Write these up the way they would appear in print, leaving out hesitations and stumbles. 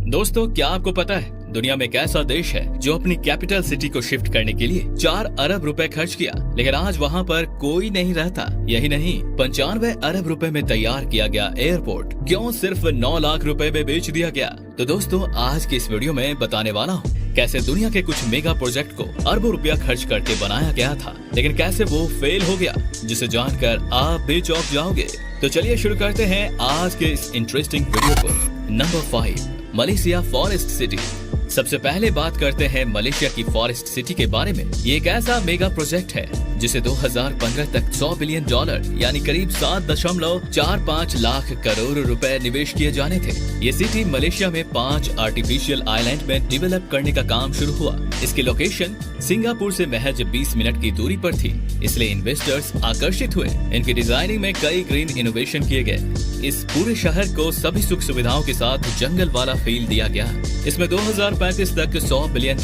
दोस्तों, क्या आपको पता है दुनिया में एक ऐसा देश है जो अपनी कैपिटल सिटी को शिफ्ट करने के लिए 4 अरब रुपए खर्च किया, लेकिन आज वहाँ पर कोई नहीं रहता। यही नहीं, 95 अरब रुपए में तैयार किया गया एयरपोर्ट क्यों सिर्फ 9 लाख रुपए में बेच दिया गया। तो दोस्तों, आज की इस वीडियो में बताने वाला हूँ कैसे दुनिया के कुछ मेगा प्रोजेक्ट को अरबों रुपया खर्च करके बनाया गया था, लेकिन कैसे वो फेल हो गया, जिसे जानकर आप भी चौंक जाओगे। तो चलिए शुरू करते हैं आज के इस इंटरेस्टिंग वीडियो को। Number 5, Malaysia forest city. सबसे पहले बात करते हैं मलेशिया की फॉरेस्ट सिटी के बारे में। ये एक ऐसा मेगा प्रोजेक्ट है जिसे 2015 तक $100 बिलियन यानी करीब 7.45 लाख करोड़ रुपए निवेश किए जाने थे। ये सिटी मलेशिया में 5 आर्टिफिशियल आइलैंड में डेवलप करने का काम शुरू हुआ। इसकी लोकेशन सिंगापुर से महज 20 मिनट की दूरी पर थी, इसलिए इन्वेस्टर्स आकर्षित हुए। इनकी डिजाइनिंग में कई ग्रीन इनोवेशन किए गए। इस पूरे शहर को सभी सुख सुविधाओं के साथ जंगल वाला फील दिया गया। इसमें 2035 तक $100 बिलियन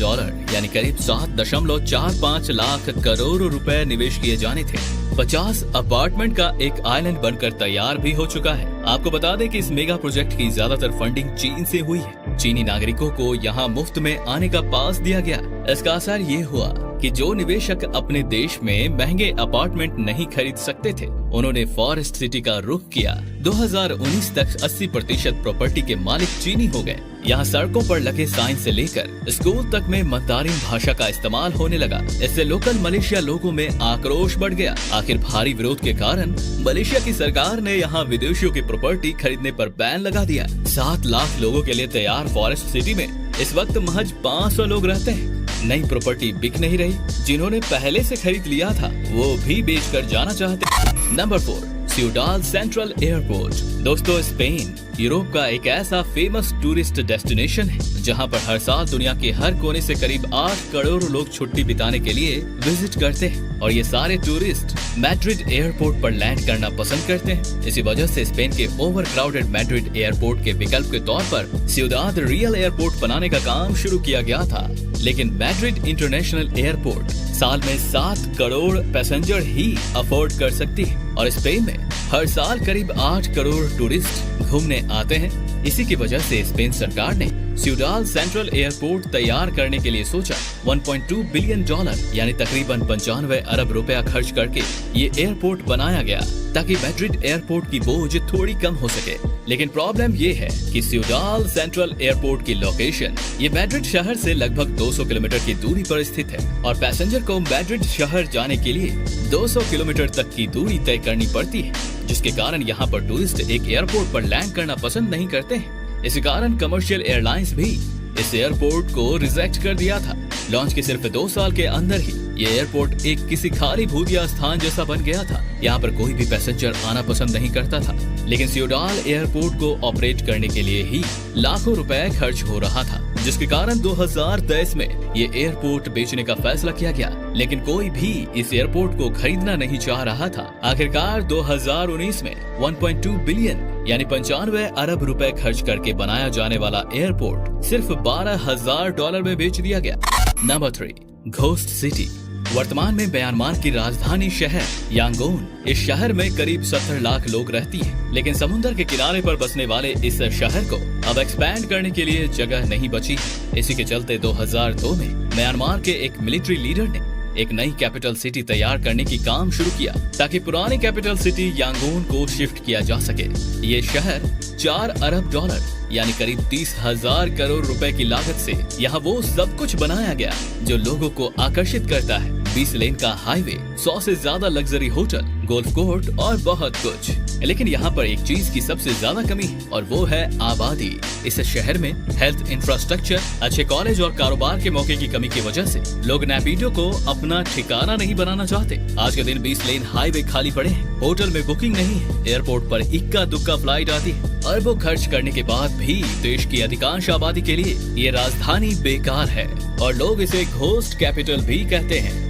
यानी करीब 7.45 लाख करोड़ रुपए निवेश किए जाने थे। 50 अपार्टमेंट का एक आइलैंड बनकर तैयार भी हो चुका है। आपको बता दें कि इस मेगा प्रोजेक्ट की ज्यादातर फंडिंग चीन से हुई है। चीनी नागरिकों को यहाँ मुफ्त में आने का पास दिया गया। इसका असर ये हुआ कि जो निवेशक अपने देश में महंगे अपार्टमेंट नहीं खरीद सकते थे, उन्होंने फॉरेस्ट सिटी का रुख किया। 2019 तक 80% प्रॉपर्टी के मालिक चीनी हो गए। यहाँ सड़कों पर लगे साइन से लेकर स्कूल तक में मंदारिन भाषा का इस्तेमाल होने लगा। इससे लोकल मलेशिया लोगों में आक्रोश बढ़ गया। आखिर भारी विरोध के कारण मलेशिया की सरकार ने यहाँ विदेशियों की प्रॉपर्टी खरीदने पर बैन लगा दिया। 7 लाख लोगों के लिए तैयार फॉरेस्ट सिटी में इस वक्त महज 500 लोग रहते हैं। नई प्रॉपर्टी बिक नहीं रही। जिन्होंने पहले से खरीद लिया था वो भी बेचकर जाना चाहते। Number 4, Ciudad central airport. दोस्तों, स्पेन यूरोप का एक ऐसा फेमस टूरिस्ट डेस्टिनेशन है जहां पर हर साल दुनिया के हर कोने से करीब 8 करोड़ लोग छुट्टी बिताने के लिए विजिट करते हैं, और ये सारे टूरिस्ट मैड्रिड एयरपोर्ट पर लैंड करना पसंद करते हैं। इसी वजह से स्पेन के ओवर क्राउडेड मैड्रिड एयरपोर्ट के विकल्प के तौर पर सिउडाद रियल एयरपोर्ट बनाने का काम शुरू किया गया था। लेकिन मैड्रिड इंटरनेशनल एयरपोर्ट साल में 7 करोड़ पैसेंजर ही अफोर्ड कर सकती है, और स्पेन में हर साल करीब 8 करोड़ टूरिस्ट घूमने आते हैं। इसी की वजह से स्पेन सरकार ने सिउडाल सेंट्रल एयरपोर्ट तैयार करने के लिए सोचा। $1.2 बिलियन यानी तकरीबन 95 अरब रुपया खर्च करके ये एयरपोर्ट बनाया गया ताकि मैड्रिड एयरपोर्ट की बोझ थोड़ी कम हो सके। लेकिन प्रॉब्लम ये है कि सिउडाल सेंट्रल एयरपोर्ट की लोकेशन ये मैड्रिड शहर से लगभग 200 किलोमीटर की दूरी पर स्थित है, और पैसेंजर को मैड्रिड शहर जाने के लिए 200 किलोमीटर तक की दूरी तय करनी पड़ती है, जिसके कारण यहाँ पर टूरिस्ट एक एयरपोर्ट पर लैंड करना पसंद नहीं करते हैं। इसी कारण कमर्शियल एयरलाइंस भी इस एयरपोर्ट को रिजेक्ट कर दिया था। लॉन्च के सिर्फ 2 साल के अंदर ही ये एयरपोर्ट एक किसी खाली भूतिया स्थान जैसा बन गया था। यहाँ पर कोई भी पैसेंजर आना पसंद नहीं करता था। लेकिन सिउडाल एयरपोर्ट को ऑपरेट करने के लिए ही लाखों रुपए खर्च हो रहा था, जिसके कारण 2023 में ये एयरपोर्ट बेचने का फैसला किया गया। लेकिन कोई भी इस एयरपोर्ट को खरीदना नहीं चाह रहा था। आखिरकार 2019 में 1.2 बिलियन यानी 95 अरब रुपए खर्च करके बनाया जाने वाला एयरपोर्ट सिर्फ $12,000 में बेच दिया गया। Number 3, ghost city. वर्तमान में म्यांमार की राजधानी शहर यांगोन, इस शहर में करीब 70 लाख लोग रहती हैं। लेकिन समुद्र के किनारे पर बसने वाले इस शहर को अब एक्सपैंड करने के लिए जगह नहीं बची। इसी के चलते 2002 में म्यांमार के एक मिलिट्री लीडर ने एक नई कैपिटल सिटी तैयार करने की काम शुरू किया ताकि पुरानी कैपिटल सिटी यांगोन को शिफ्ट किया जा सके। ये शहर $4 अरब यानी करीब 30,000 करोड़ रुपए की लागत से यहाँ वो सब कुछ बनाया गया जो लोगों को आकर्षित करता है। 20 लेन का हाईवे, 100 से ज्यादा लग्जरी होटल, गोल्फ कोर्ट और बहुत कुछ। लेकिन यहाँ पर एक चीज की सबसे ज्यादा कमी है, और वो है आबादी। इस शहर में हेल्थ इंफ्रास्ट्रक्चर, अच्छे कॉलेज और कारोबार के मौके की कमी की वजह से लोग नेपिडो को अपना ठिकाना नहीं बनाना चाहते। आज के दिन 20 लेन हाईवे खाली पड़े हैं, होटल में बुकिंग नहीं है, एयरपोर्ट पर इक्का दुक्का फ्लाइट आती है। अरबों खर्च करने के बाद भी देश की अधिकांश आबादी के लिए ये राजधानी बेकार है, और लोग इसे घोस्ट कैपिटल भी कहते हैं।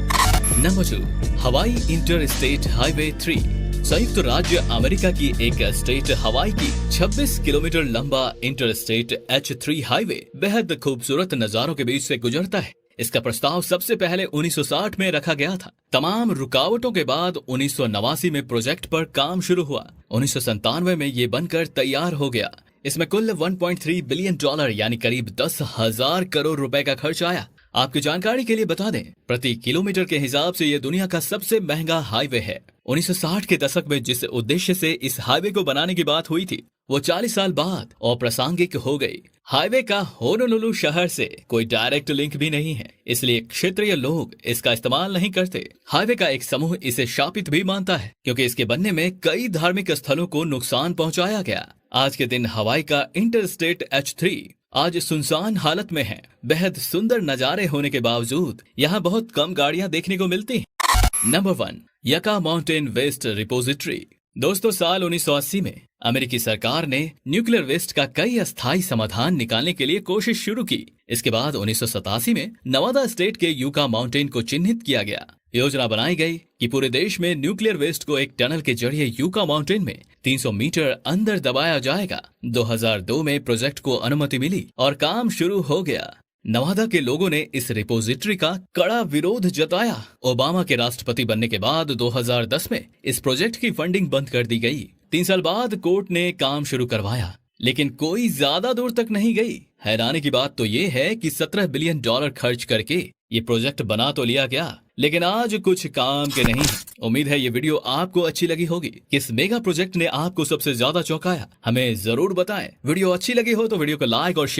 नंबर 2, हवाई इंटर स्टेट हाईवे 3। संयुक्त राज्य अमेरिका की एक स्टेट हवाई की 26 किलोमीटर लंबा इंटर स्टेट H3 हाईवे बेहद खूबसूरत नजारों के बीच से गुजरता है। इसका प्रस्ताव सबसे पहले 1960 में रखा गया था। तमाम रुकावटों के बाद 1989 में प्रोजेक्ट पर काम शुरू हुआ। 1997 में ये बनकर तैयार हो गया। इसमें कुल 1.3 बिलियन डॉलर यानी करीब 10,000 करोड़ रुपए का खर्च आया। आपकी जानकारी के लिए बता दें, प्रति किलोमीटर के हिसाब से ये दुनिया का सबसे महंगा हाईवे है। 1960 के दशक में जिस उद्देश्य से इस हाईवे को बनाने की बात हुई थी, वो 40 साल बाद अप्रासंगिक हो गई। हाईवे का होनोलुलु शहर से कोई डायरेक्ट लिंक भी नहीं है, इसलिए क्षेत्रीय लोग इसका इस्तेमाल नहीं करते। हाईवे का एक समूह इसे शापित भी मानता है, क्योंकि इसके बनने में कई धार्मिक स्थलों को नुकसान पहुंचाया गया। आज के दिन हवाई का इंटरस्टेट H3 आज सुनसान हालत में है। बेहद सुंदर नजारे होने के बावजूद यहाँ बहुत कम गाड़ियां देखने को मिलती हैं। नंबर 1, यका माउंटेन वेस्ट रिपोजिटरी। दोस्तों, साल 1980 में अमेरिकी सरकार ने न्यूक्लियर वेस्ट का कई अस्थायी समाधान निकालने के लिए कोशिश शुरू की। इसके बाद 1987 में नवादा स्टेट के यूका माउंटेन को चिन्हित किया गया। योजना बनाई गई कि पूरे देश में न्यूक्लियर वेस्ट को एक टनल के जरिए यूका माउंटेन में 300 मीटर अंदर दबाया जाएगा। 2002 में प्रोजेक्ट को अनुमति मिली और काम शुरू हो गया। नवादा के लोगों ने इस रिपोजिटरी का कड़ा विरोध जताया। ओबामा के राष्ट्रपति बनने के बाद 2010 में इस प्रोजेक्ट की फंडिंग बंद कर दी गई। 3 साल बाद कोर्ट ने काम शुरू करवाया, लेकिन कोई ज्यादा दूर तक नहीं गई। हैरानी की बात तो ये है कि 17 बिलियन डॉलर खर्च करके ये प्रोजेक्ट बना तो लिया गया, लेकिन आज कुछ काम के नहीं। उम्मीद है ये वीडियो आपको अच्छी लगी होगी। किस मेगा प्रोजेक्ट ने आपको सबसे ज्यादा चौंकाया, हमें जरूर बताएं। वीडियो अच्छी लगी हो तो वीडियो को लाइक और